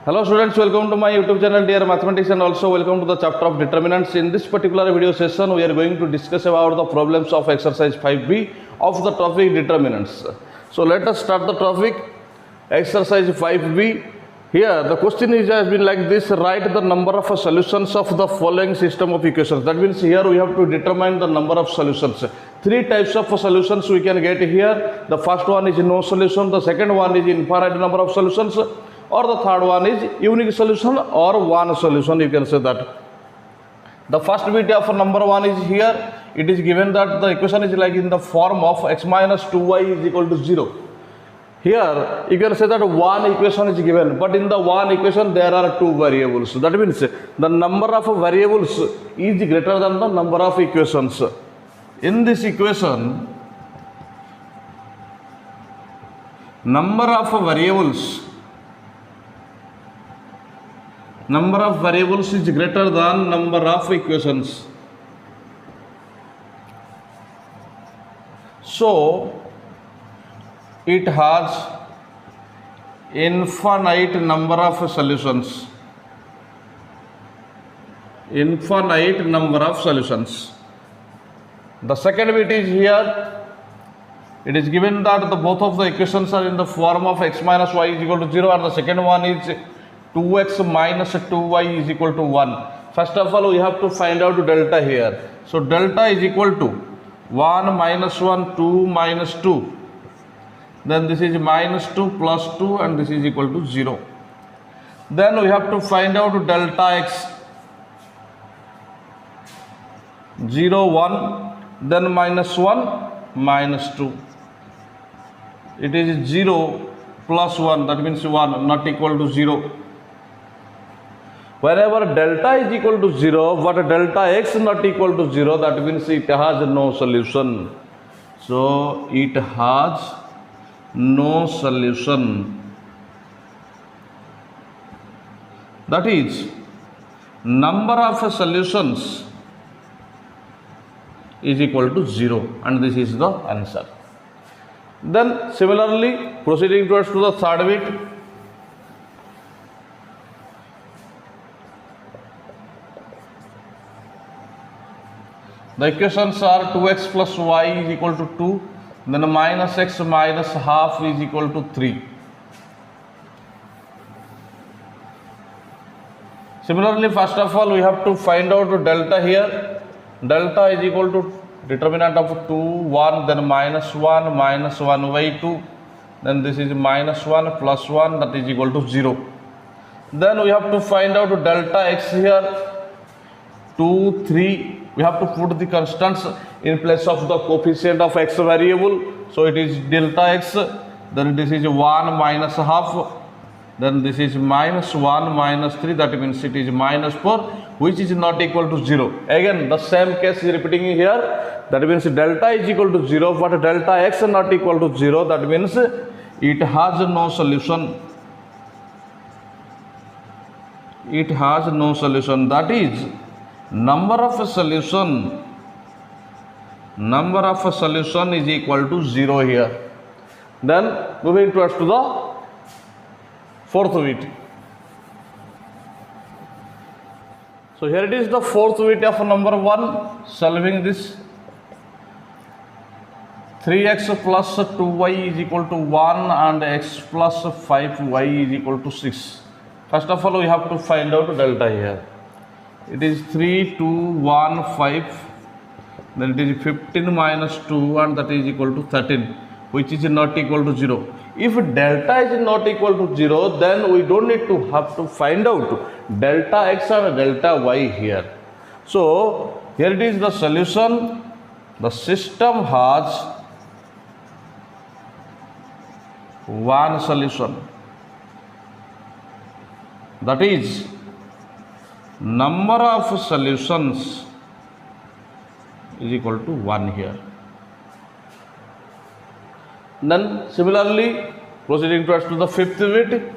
Hello students, welcome to my YouTube channel Dear Mathematics, and also welcome to the chapter of determinants. In this particular video session we are going to discuss about the problems of exercise 5b of the topic determinants. So let us start the topic exercise 5b. Here the question has been like this: write the number of solutions of the following system of equations. That means here we have to determine the number of solutions. Three types of solutions we can get here. The first one is no solution, the second one is infinite number of solutions, or the third one is unique solution or one solution, you can say that. The first bit of number one is here. It is given that the equation is like in the form of x minus 2y is equal to 0. Here you can say that one equation is given, but in the one equation there are two variables. That means the number of variables is greater than the number of equations. In this equation, number of variables is greater than number of equations. So it has infinite number of solutions. Infinite number of solutions. The second bit is here. It is given that the both of the equations are in the form of x minus y is equal to 0, and the second one is 2x minus 2y is equal to 1. First of all, we have to find out delta here. So delta is equal to 1 minus 1, 2 minus 2. Then this is minus 2 plus 2, and this is equal to 0. Then we have to find out delta x. 0, 1, then minus 1, minus 2. It is 0 plus 1, that means 1, not equal to 0. Whenever delta is equal to 0, but delta x not equal to 0, that means it has no solution. So it has no solution. That is, number of solutions is equal to 0, and this is the answer. Then similarly, proceeding towards to the third bit. The equations are 2x plus y is equal to 2, then minus x minus half is equal to 3. Similarly, first of all, we have to find out delta here. Delta is equal to determinant of 2, 1, then minus 1 by 2, then this is minus 1 plus 1, that is equal to 0. Then we have to find out delta x here. 2, 3. We have to put the constants in place of the coefficient of x variable. So it is delta x, then this is 1 minus half, then this is minus 1 minus 3, that means it is minus 4, which is not equal to 0. Again, the same case is repeating here. That means delta is equal to 0, but delta x is not equal to 0. That means it has no solution. It has no solution. That is, number of solution is equal to 0 here. Then moving towards to the fourth bit. So here it is the fourth bit of number 1. Solving this, 3x plus 2y is equal to 1 and x plus 5y is equal to 6. First of all, we have to find out delta here. It is 3, 2, 1, 5, then it is 15 minus 2, and that is equal to 13, which is not equal to 0. If delta is not equal to 0, then we don't need to have to find out delta x and delta y here. So here it is the solution. The system has one solution. That is, number of solutions is equal to 1 here. Then similarly, proceeding towards to the fifth bit.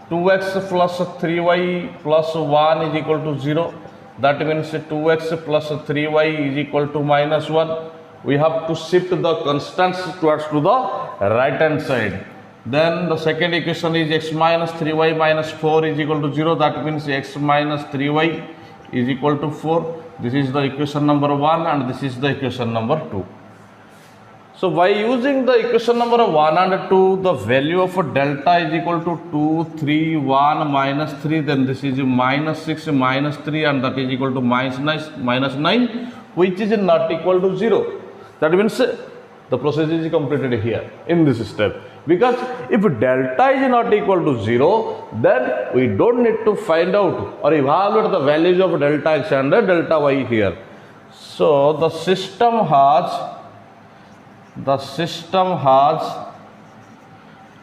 Two x plus 3y plus 1 is equal to 0. That means 2x plus 3y is equal to minus 1. we have to shift the constants towards to the right hand side. Then the second equation is x minus 3y minus 4 is equal to 0. That means x minus 3y is equal to 4. This is the equation number 1 and this is the equation number 2. So by using the equation number 1 and 2, the value of delta is equal to 2, 3, 1, minus 3. Then this is minus 6, minus 3 and that is equal to minus 9, which is not equal to 0. That means the process is completed here in this step. Because if delta is not equal to 0, then we don't need to find out or evaluate the values of delta x and delta y here. So the system has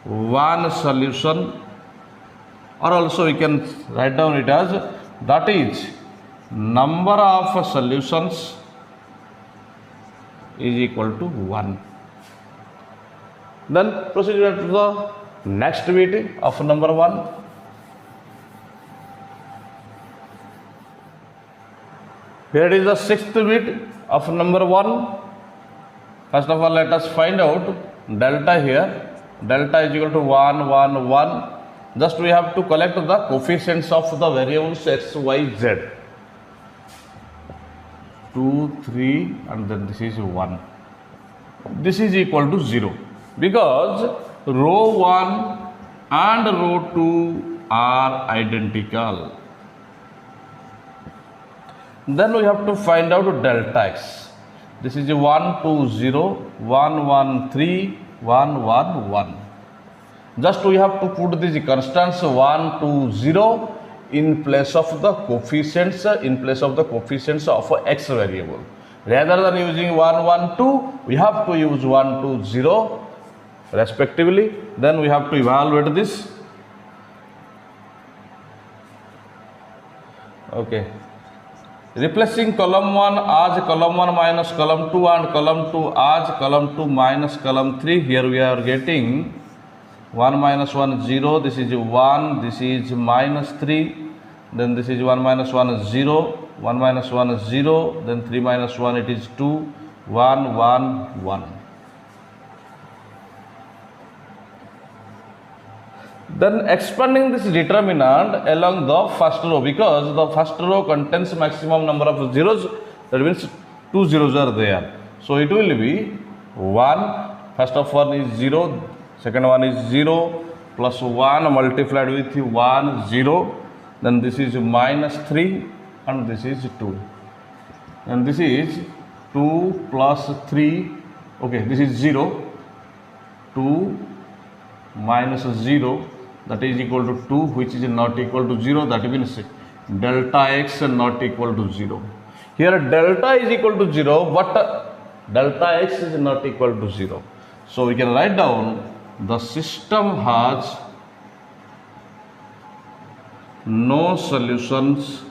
one solution, or also we can write down it as, that is number of solutions is equal to 1. Then proceed to the next bit of number 1. Here is the sixth bit of number 1. First of all, let us find out delta here. Delta is equal to 1, 1, 1. Just we have to collect the coefficients of the variables x, y, z. 2, 3 and then this is 1. This is equal to 0 because row 1 and row 2 are identical. Then we have to find out delta x. This is 1, 2, 0, 1, 1, 3, 1, 1, 1. Just we have to put these constants 1, 2, 0 in place of the coefficients of x variable. Rather than using 1, 1, 2, we have to use 1, 2, 0 respectively. Then we have to evaluate this. Okay. Replacing column 1 as column 1 minus column 2 and column 2 as column 2 minus column 3. Here we are getting 1 minus 1 0, this is 1, this is minus 3, then this is 1 minus 1 0, 1 minus 1 0, then 3 minus 1 it is 2, 1, 1, 1. Then expanding this determinant along the first row, because the first row contains maximum number of zeros, that means 2 zeros are there. So it will be 1, first of one is 0, second one is 0, plus 1 multiplied with 1, 0, then this is minus 3 and this is 2. And this is 2 plus 3, okay, this is 0, 2 minus 0, that is equal to 2, which is not equal to 0, that means delta x not equal to 0. Here delta is equal to 0, but delta x is not equal to 0. So we can write down the system has no solutions,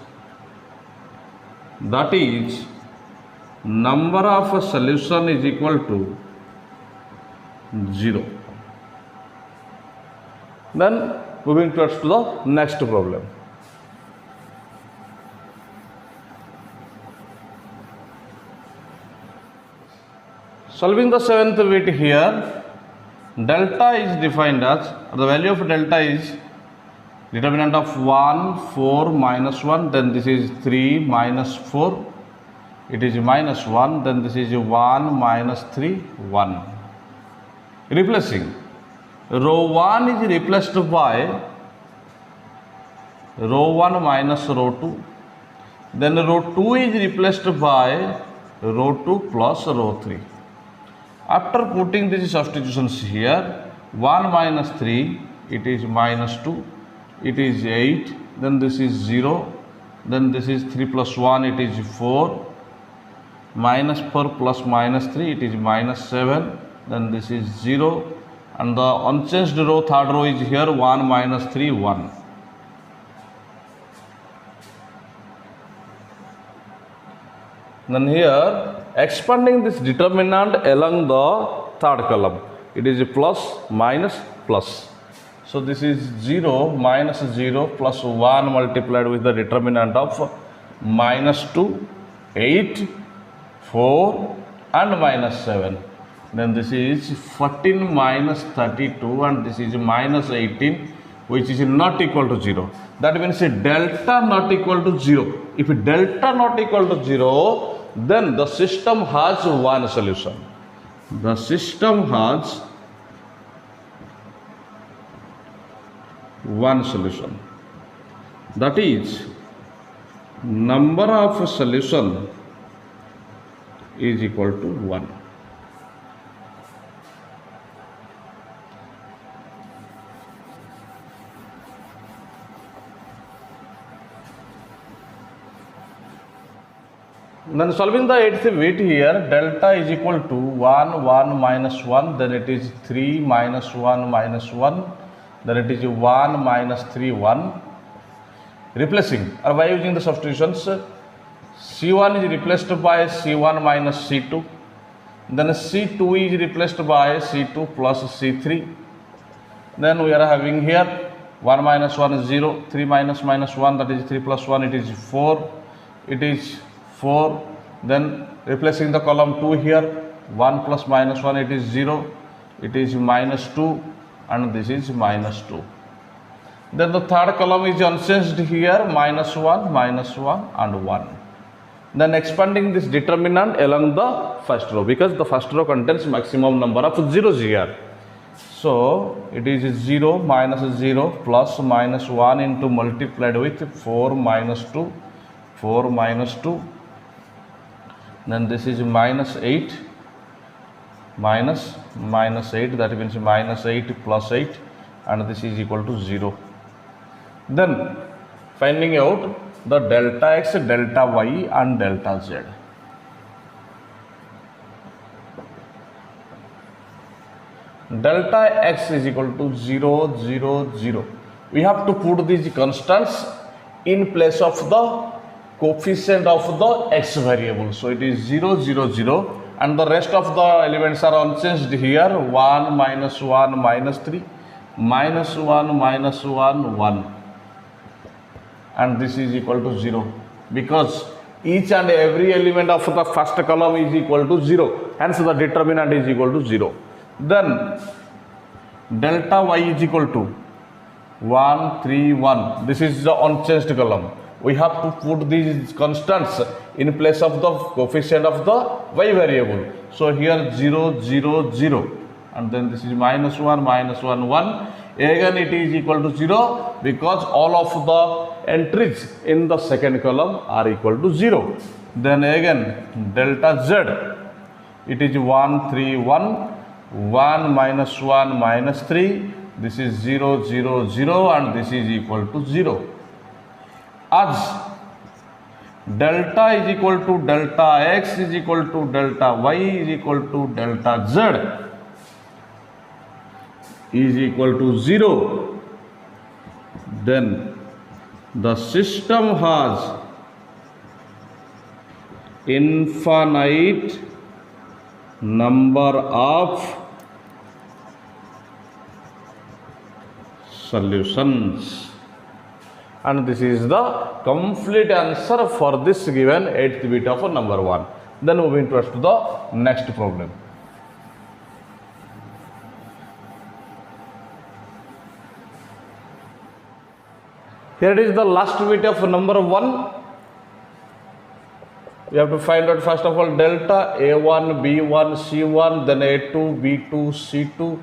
that is number of solution is equal to 0. Then moving towards to the next problem. Solving the seventh bit here, delta is defined as, the value of delta is determinant of 1, 4, minus 1, then this is 3, minus 4, it is minus 1, then this is 1, minus 3, 1. Replacing. Row 1 is replaced by row 1 minus row 2. Then row 2 is replaced by row 2 plus row 3. After putting these substitutions here, 1 minus 3, it is minus 2, it is 8, then this is 0, then this is 3 plus 1, it is 4, minus 4 plus minus 3, it is minus 7, then this is 0, and the unchanged row, third row is here 1 minus 3, 1. Then here expanding this determinant along the third column, it is a plus, minus, plus. So this is 0, minus 0, plus 1 multiplied with the determinant of minus 2, 8, 4, and minus 7. Then this is 14 minus 32 and this is minus 18, which is not equal to 0. That means delta not equal to 0. If delta not equal to 0, then the system has one solution. The system has one solution. That is, number of solution is equal to 1. Then solving the eighth bit here, delta is equal to 1, 1 minus 1, then it is 3 minus 1 minus 1, then it is 1 minus 3, 1. Replacing or by using the substitutions, C1 is replaced by C1 minus C2, then C2 is replaced by C2 plus C3. Then we are having here 1 minus 1 is 0, 3 minus minus 1, that is 3 plus 1, it is 4, it is 4. Then replacing the column 2 here, 1 plus minus 1, it is 0, it is minus 2, and this is minus 2. Then the third column is unchanged here, minus 1 and 1. Then expanding this determinant along the first row, because the first row contains maximum number of zeros here. So it is 0 minus 0 plus minus 1 into multiplied with 4 minus 2, 4 minus 2. Then this is minus 8 minus 8, that means minus 8 plus 8, and this is equal to 0. Then finding out the delta x, delta y and delta z. Delta x is equal to 0, 0, 0. We have to put these constants in place of the coefficient of the x variable. So it is 0, 0, 0, and the rest of the elements are unchanged here. 1 minus 1 minus 3, minus 1 minus 1 1, and this is equal to 0, because each and every element of the first column is equal to 0, hence the determinant is equal to 0. Then delta y is equal to 1, 3, 1. This is the unchanged column. We have to put these constants in place of the coefficient of the y variable. So here 0, 0, 0, and then this is minus 1, 1. Again it is equal to 0 because all of the entries in the second column are equal to 0. Then again delta z, it is 1, 3, 1, 1 minus 1 minus 3, this is 0, 0, 0, and this is equal to 0. As delta is equal to delta x is equal to delta y is equal to delta z is equal to 0, then the system has infinite number of solutions. And this is the complete answer for this given 8th bit of number 1. Then moving to the next problem. Here it is the last bit of number 1. We have to find out first of all delta A1, B1, C1, then A2, B2, C2,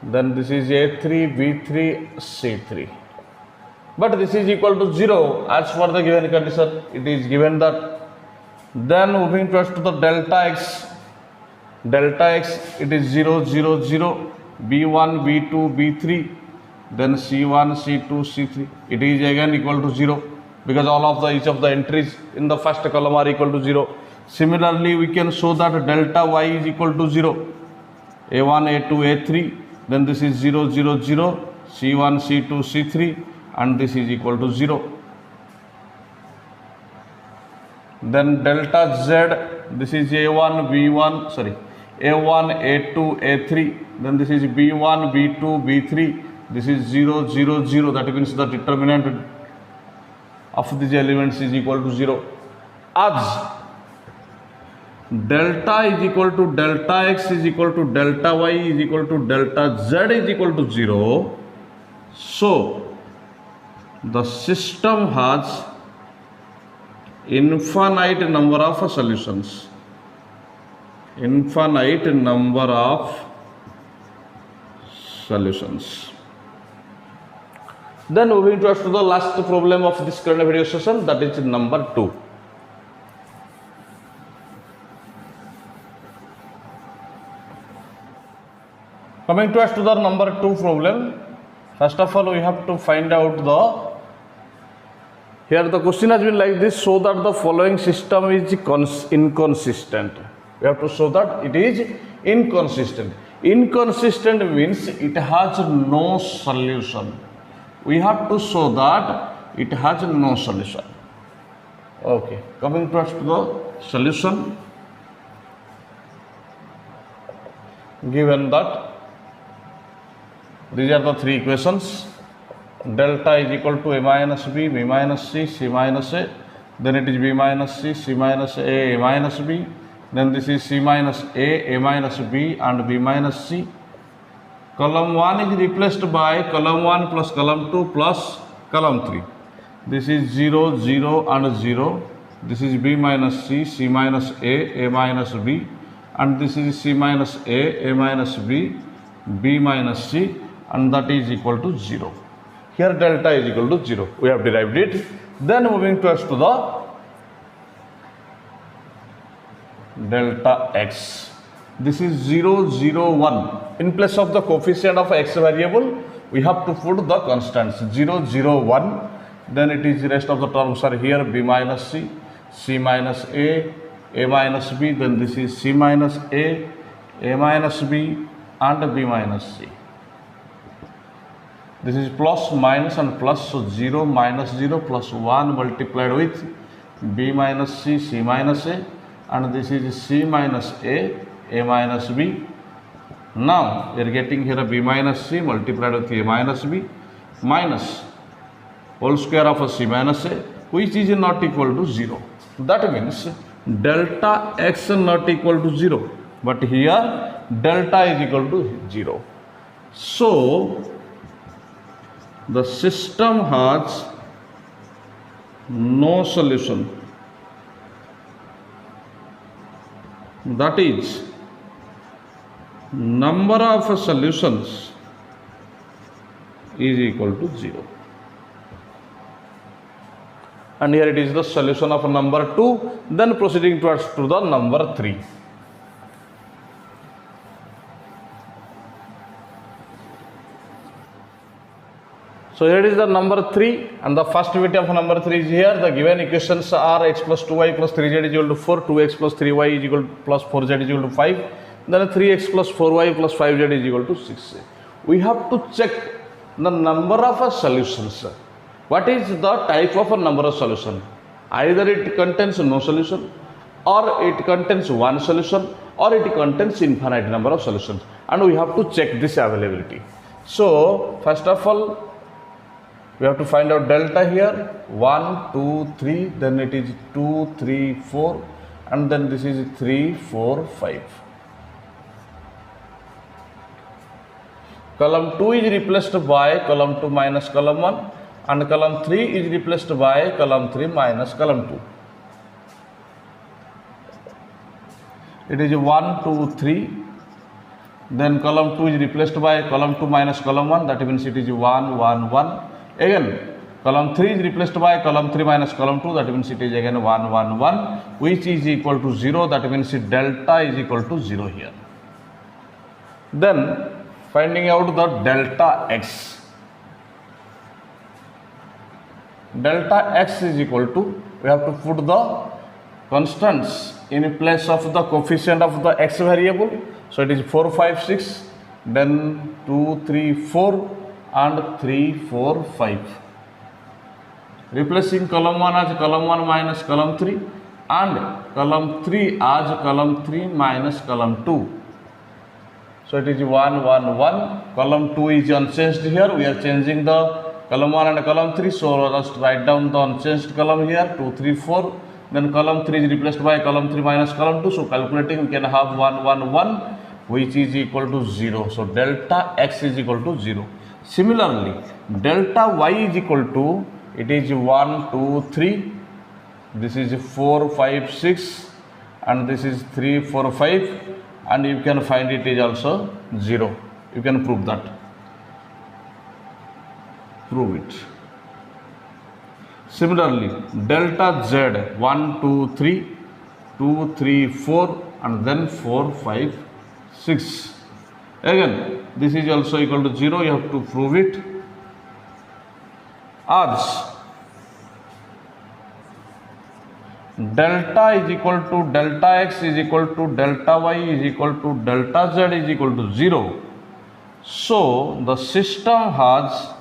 then this is A3, B3, C3. But this is equal to 0 as per the given condition. It is given that. Then moving to the delta x. Delta x, it is 0, 0, 0, B1, B2, B3, then C1, C2, C3. It is again equal to 0 because all of the each of the entries in the first column are equal to 0. Similarly, we can show that delta y is equal to 0. A1, A2, A3, then this is 0, 0, 0, C1, C2, C3, and this is equal to 0. Then delta z, this is A1, B1, sorry, A1, A2, A3, then this is B1, B2, B3, this is 0, 0, 0, that means the determinant of these elements is equal to 0. As delta is equal to delta x is equal to delta y is equal to delta z is equal to 0. So the system has infinite number of solutions. Infinite number of solutions. Then moving to the last problem of this current video session, that is number 2. Coming to the number 2 problem, first of all we have to find out here the question has been like this: show that the following system is inconsistent. We have to show that it is inconsistent. Inconsistent means it has no solution. We have to show that it has no solution. Okay, coming to the solution, given that these are the three equations: delta is equal to a minus b, b minus c, c minus a, then it is b minus c, c minus a minus b, then this is c minus a minus b and b minus c. Column 1 is replaced by column 1 plus column 2 plus column 3. This is 0, 0 and 0. This is b minus c, c minus a minus b, and this is c minus a minus b, b minus c, and that is equal to 0. Here delta is equal to 0. We have derived it. Then moving to the delta x. This is 0, 0, 1. In place of the coefficient of x variable, we have to put the constants 0, 0, 1. Then it is the rest of the terms are here: b minus c, c minus a minus b. Then this is c minus a minus b and b minus c. This is plus, minus and plus, so 0, minus 0 plus 1 multiplied with b minus c, c minus a, and this is c minus a minus b. Now we are getting here a b minus c multiplied with a minus b minus whole square of a c minus a, which is not equal to 0. That means delta x not equal to 0, but here delta is equal to 0. So the system has no solution. That is, number of solutions is equal to 0. And here it is the solution of number 2. Then proceeding towards to the number 3. So here is the number 3, and the first bit of number 3 is here. The given equations are x plus 2y plus 3z is equal to 4, 2x plus 3y is equal to plus 4z is equal to 5, then 3x plus 4y plus 5z is equal to 6. We have to check the number of solutions. What is the type of a number of solution? Either it contains no solution, or it contains one solution, or it contains infinite number of solutions, and we have to check this availability. So first of all, we have to find out delta here: 1, 2, 3, then it is 2, 3, 4, and then this is 3, 4, 5. Column 2 is replaced by column 2 minus column 1, and column 3 is replaced by column 3 minus column 2. It is 1, 2, 3. Then column 2 is replaced by column 2 minus column 1. That means it is 1, 1, 1. Again, column 3 is replaced by column 3 minus column 2. That means it is again 1, 1, 1, which is equal to 0. That means delta is equal to 0 here. Then finding out the delta x. Delta x is equal to, we have to put the constants in place of the coefficient of the x variable. So it is 4, 5, 6, then 2, 3, 4 and 3, 4, 5. Replacing column 1 as column 1 minus column 3 and column 3 as column 3 minus column 2. So it is 1, 1, 1. Column 2 is unchanged here. We are changing the column 1 and column 3. So just write down the unchanged column here, 2, 3, 4. then column 3 is replaced by column 3 minus column 2. So calculating, we can have 1 1 1, which is equal to 0. So delta x is equal to 0. Similarly, delta y is equal to, it is 1 2 3, this is 4 5 6, and this is 3 4 5, and you can find it is also 0. You can prove that. Prove it. Similarly, delta z 1 2 3, 2 3 4, and then 4 5 6. Again, this is also equal to 0. You have to prove it. As delta is equal to delta x is equal to delta y is equal to delta z is equal to 0. So the system has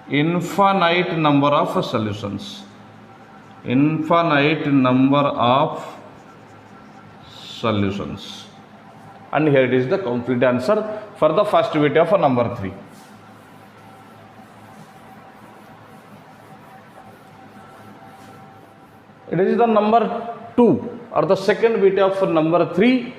infinite number of solutions. Infinite number of solutions. And here it is the complete answer for the first bit of number 3. It is the number 2 or the second bit of number 3,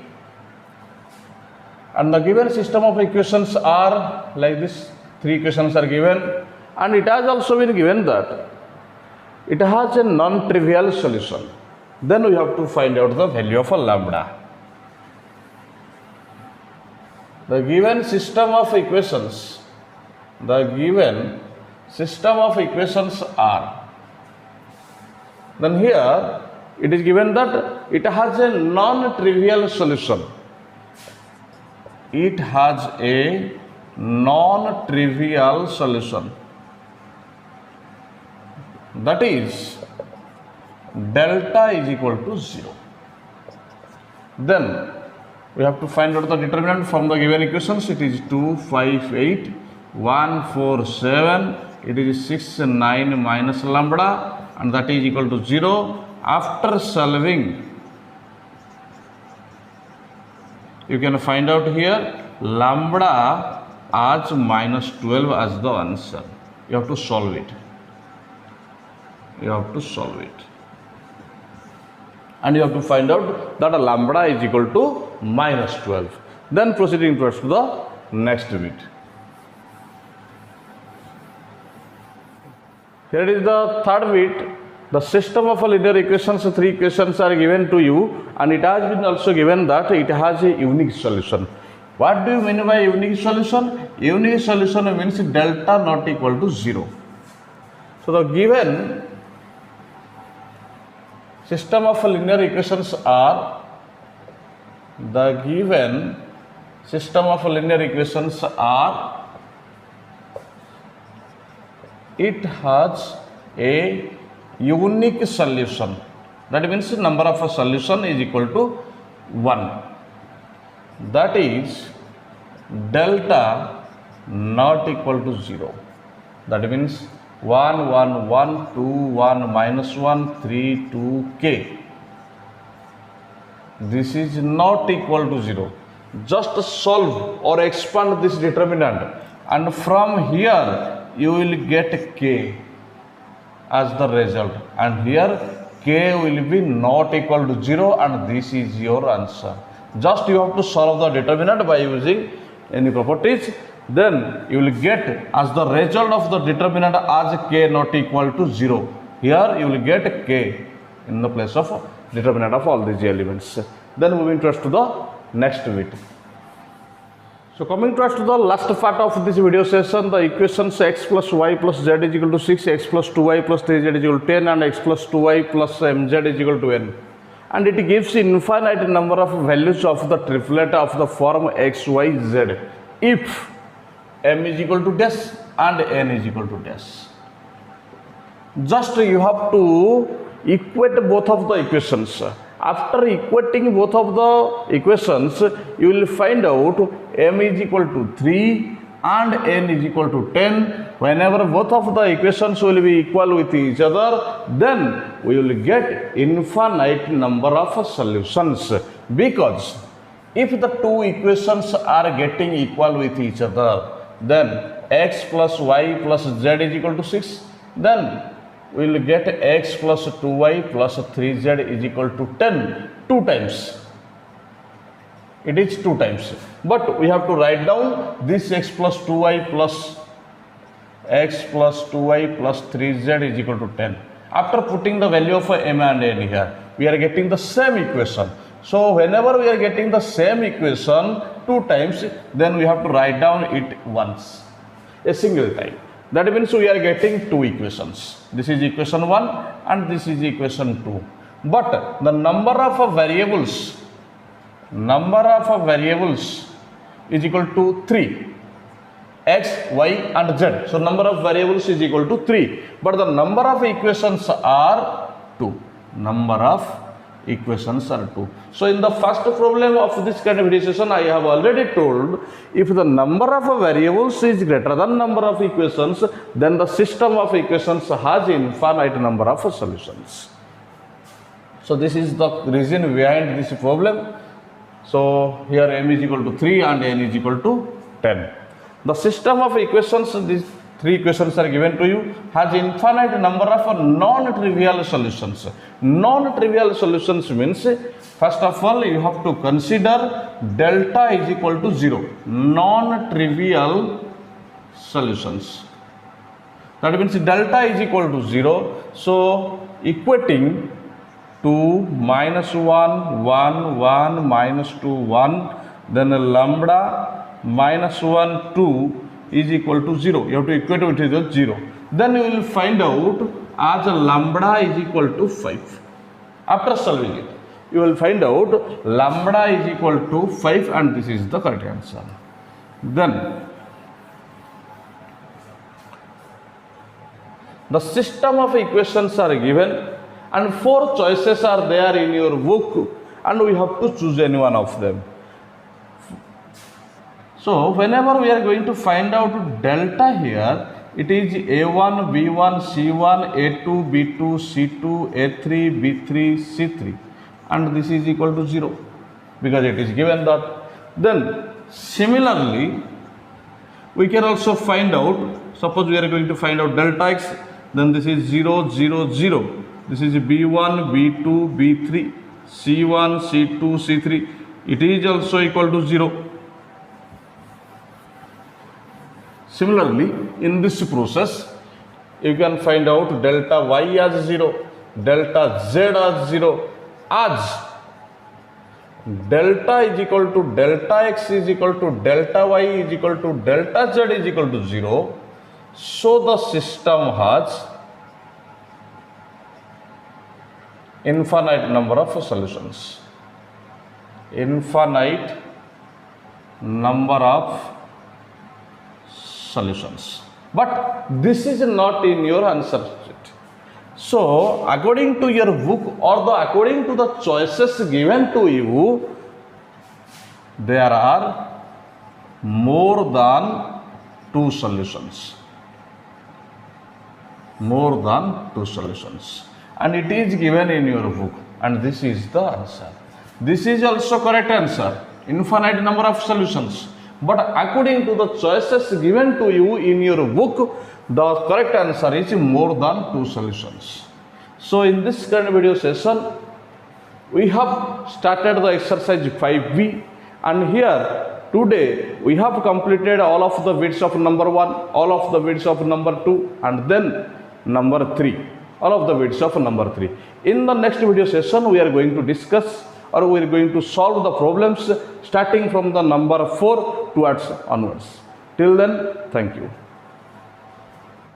and the given system of equations are like this. 3 equations are given, and it has also been given that it has a non-trivial solution. Then we have to find out the value of a lambda. The given system of equations, are, then here it is given that it has a non-trivial solution. It has a non-trivial solution, that is delta is equal to 0. Then we have to find out the determinant from the given equations. It is 2 5 8 1 4 7, it is 6 9 minus lambda, and that is equal to 0. After solving, you can find out here lambda as minus 12 as the answer. You have to solve it. And you have to find out that a lambda is equal to minus 12. Then proceeding towards the next bit. Here is the third bit. The system of a linear equations, 3 equations are given to you, and it has been also given that it has a unique solution. What do you mean by unique solution? Unique solution means delta not equal to 0. So the given system of linear equations are, it has a unique solution. That means number of a solution is equal to 1. That is delta not equal to 0. That means 1 1 1 2 1 minus 1 3 2 k. This is not equal to 0. Just solve or expand this determinant, and from here you will get k as the result, and here k will be not equal to 0, and this is your answer. Just you have to solve the determinant by using any properties. Then you will get as the result of the determinant as k not equal to 0. Here you will get k in the place of determinant of all these elements. Then moving to the next bit. So coming to the last part of this video session, the equations x plus y plus z is equal to 6, x plus 2y plus 3z is equal to 10, and x plus 2y plus mz is equal to n. And it gives infinite number of values of the triplet of the form x, y, z if m is equal to dash and n is equal to dash. Just you have to equate both of the equations. After equating both of the equations, you will find out m is equal to 3 and n is equal to 10. Whenever both of the equations will be equal with each other, then we will get infinite number of solutions, because if the two equations are getting equal with each other, then x plus y plus z is equal to 6, then we will get x plus 2y plus 3z is equal to 10 two times. It is 2 times, but we have to write down this x plus 2y plus 3z is equal to 10. After putting the value of m and n here, we are getting the same equation. So whenever we are getting the same equation 2 times, then we have to write down it once, a single time. That means we are getting 2 equations. This is equation 1 and this is equation 2. But the number of variables is equal to 3. X, y and z. So number of variables is equal to 3. But the number of equations are 2. Number of equations are 2. So in the first problem of this kind of decision, I have already told, if the number of variables is greater than number of equations, then the system of equations has infinite number of solutions. So this is the reason behind this problem. So here m is equal to 3 and n is equal to 10. The system of equations, these 3 equations are given to you, has infinite number of non-trivial solutions. Non-trivial solutions means, first of all, you have to consider delta is equal to 0. Non-trivial solutions. That means delta is equal to 0. So equating 2, minus 1, 1, 1, minus 2, 1, then lambda minus 1, 2 is equal to 0. You have to equate it with 0. Then you will find out as lambda is equal to 5. After solving it, you will find out lambda is equal to 5 and this is the correct answer. Then the system of equations are given and 4 choices are there in your book and we have to choose any one of them. So whenever we are going to find out delta here, it is A1, B1, C1, A2, B2, C2, A3, B3, C3 and this is equal to 0 because it is given that. Then similarly, we can also find out, suppose we are going to find out delta x, then this is 0, 0, 0. This is B1, B2, B3, C1, C2, C3. It is also equal to 0. Similarly, in this process, you can find out delta y as 0, delta z as 0, as delta is equal to delta x is equal to delta y is equal to delta z is equal to 0. So the system has infinite number of solutions. Infinite number of solutions. But this is not in your answer sheet. So according to your book or according to the choices given to you, there are more than 2 solutions. More than 2 solutions. And it is given in your book and this is the answer. This is also correct answer, infinite number of solutions. But according to the choices given to you in your book, the correct answer is more than 2 solutions. So in this kind of video session, we have started the exercise 5B and here today we have completed all of the bits of number 1, all of the bits of number 2 and then number 3. All of the bits of number 3. In the next video session, we are going to discuss or we are going to solve the problems starting from the number 4 towards onwards. Till then, thank you.